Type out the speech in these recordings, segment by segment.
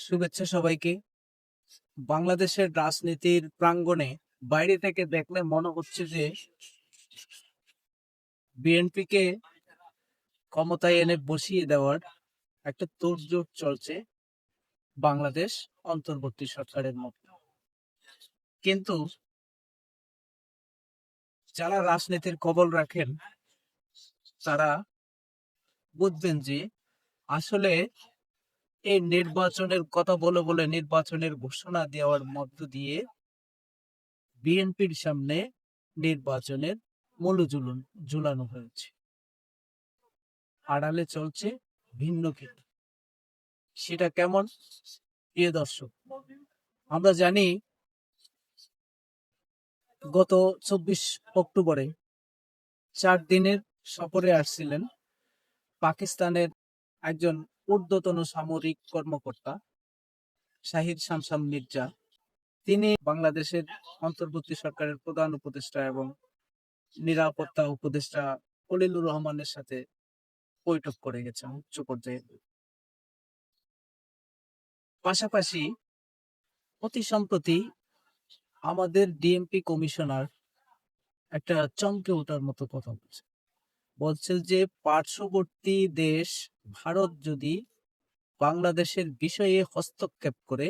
শুভেচ্ছা সবাইকে। বাংলাদেশের রাজনীতির প্রাঙ্গণে বাইরে থেকে দেখলে মনে হচ্ছে যে বিএনপিকে ক্ষমতায় এনে বসিয়ে দেওয়ার একটা তোড়জোড় চলছে বাংলাদেশ অন্তর্বর্তী সরকারের মধ্যে। কিন্তু যারা রাজনীতির কবল রাখেন তারা বুঝবেন যে আসলে এই নির্বাচনের কথা বলে বলে নির্বাচনের ঘোষণা দেওয়ার মধ্য দিয়ে বিএনপির সামনে নির্বাচনের মূল্য ঝুলানো হয়েছে। আড়ালে চলছে ভিন্ন কিছু। সেটা কেমন? প্রিয় দর্শক, আমরা জানি গত 24 অক্টোবরে 4 দিনের সফরে আসছিলেন পাকিস্তানের একজন ঊর্ধ্বতন সামরিক কর্মকর্তা শাহিদ শামসাম মির্জা। তিনি বাংলাদেশের অন্তর্বর্তী সরকারের প্রধান উপদেষ্টা এবং নিরাপত্তা উপদেষ্টা খলিলুর রহমানের সাথে বৈঠক করে গেছেন উচ্চ পর্যায়ে। পাশাপাশি অতি সম্প্রতি আমাদের ডিএমপি কমিশনার একটা চমকে ওঠার মতো কথা বলছে যে পার্শ্ববর্তী দেশ ভারত যদি বাংলাদেশের বিষয়ে হস্তক্ষেপ করে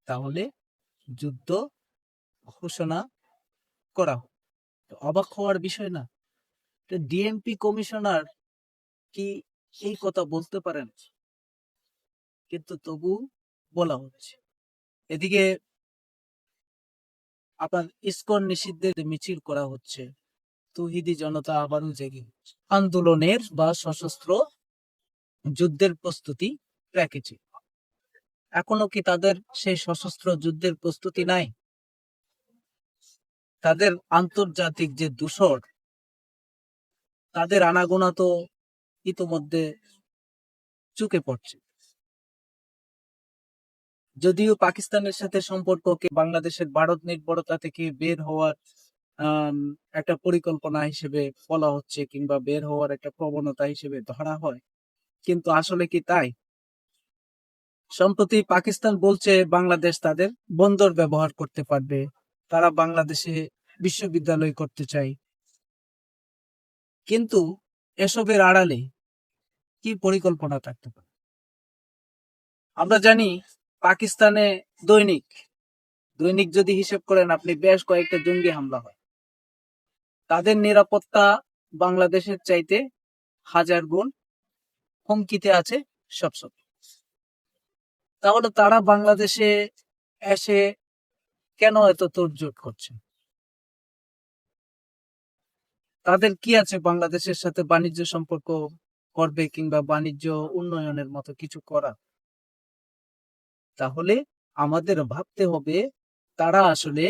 তাহলে যুদ্ধ ঘোষণা করা হবে। অবাক হওয়ার বিষয় না? ডিএমপি কমিশনার কি এই কথা বলতে পারেন? কিন্তু তবু বলা হচ্ছে। এদিকে আপনার ইসকন নিষিদ্ধের মিছিল করা হচ্ছে, তৌহিদি জনতা আবারও জেগে আন্দোলনের বা সশস্ত্র যুদ্ধের প্রস্তুতি রেখেছে। এখনো কি তাদের সেই সশস্ত্র যুদ্ধের প্রস্তুতি নাই? তাদের আন্তর্জাতিক যে দূষর, তাদের আনাগোনা তো ইতোমধ্যে চুকে পড়ছে। যদিও পাকিস্তানের সাথে সম্পর্ককে বাংলাদেশের ভারত নির্ভরতা থেকে বের হওয়ার একটা পরিকল্পনা হিসেবে বলা হচ্ছে কিংবা বের হওয়ার একটা প্রবণতা হিসেবে ধরা হয়, কিন্তু আসলে কি তাই? সম্প্রতি পাকিস্তান বলছে বাংলাদেশ তাদের বন্দর ব্যবহার করতে পারবে, তারা বাংলাদেশে বিশ্ববিদ্যালয় করতে চায়। কিন্তু এসবের আড়ালে কি পরিকল্পনা থাকতে পারে? আমরা জানি পাকিস্তানে দৈনিক দৈনিক যদি হিসেব করেন আপনি, বেশ কয়েকটা জঙ্গি হামলা হয়। তাদের নিরাপত্তা বাংলাদেশের চাইতে 1000 গুণ হুমকিতে আছে সবসময়। তাহলে তারা বাংলাদেশে এসে কেন এত তোড়জোড় করছে? তাদের কি আছে বাংলাদেশের সাথে বাণিজ্য সম্পর্ক করবে কিংবা বাণিজ্য উন্নয়নের মতো কিছু করা? তাহলে আমাদের ভাবতে হবে তারা আসলে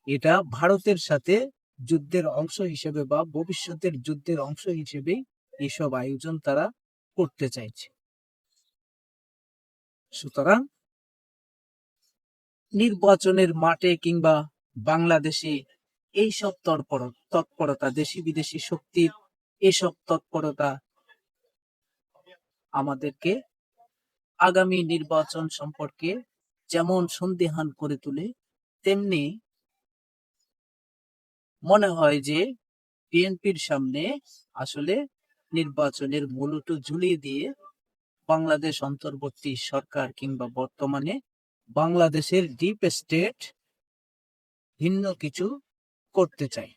এটা ভারতের সাথে যুদ্ধের অংশ হিসেবে বা ভবিষ্যতের যুদ্ধের অংশ হিসেবেই এসব আয়োজন তারা করতে চাইছে। সুতরাং নির্বাচনের মাঠে কিংবা বাংলাদেশে এইসব তৎপরতা, দেশি বিদেশি শক্তির এসব তৎপরতা আমাদেরকে আগামী নির্বাচন সম্পর্কে যেমন সন্দিহান করে তোলে, তেমনি মনে হয় যে বিএনপির সামনে আসলে নির্বাচনের মূলটা ঝুলিয়ে দিয়ে বাংলাদেশ অন্তর্বর্তী সরকার কিংবা বর্তমানে বাংলাদেশের ডিপ স্টেট ভিন্ন কিছু করতে চায়।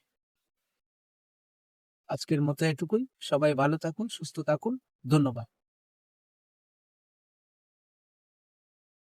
আজকের মতো এটুকুই। সবাই ভালো থাকুন, সুস্থ থাকুন। ধন্যবাদ।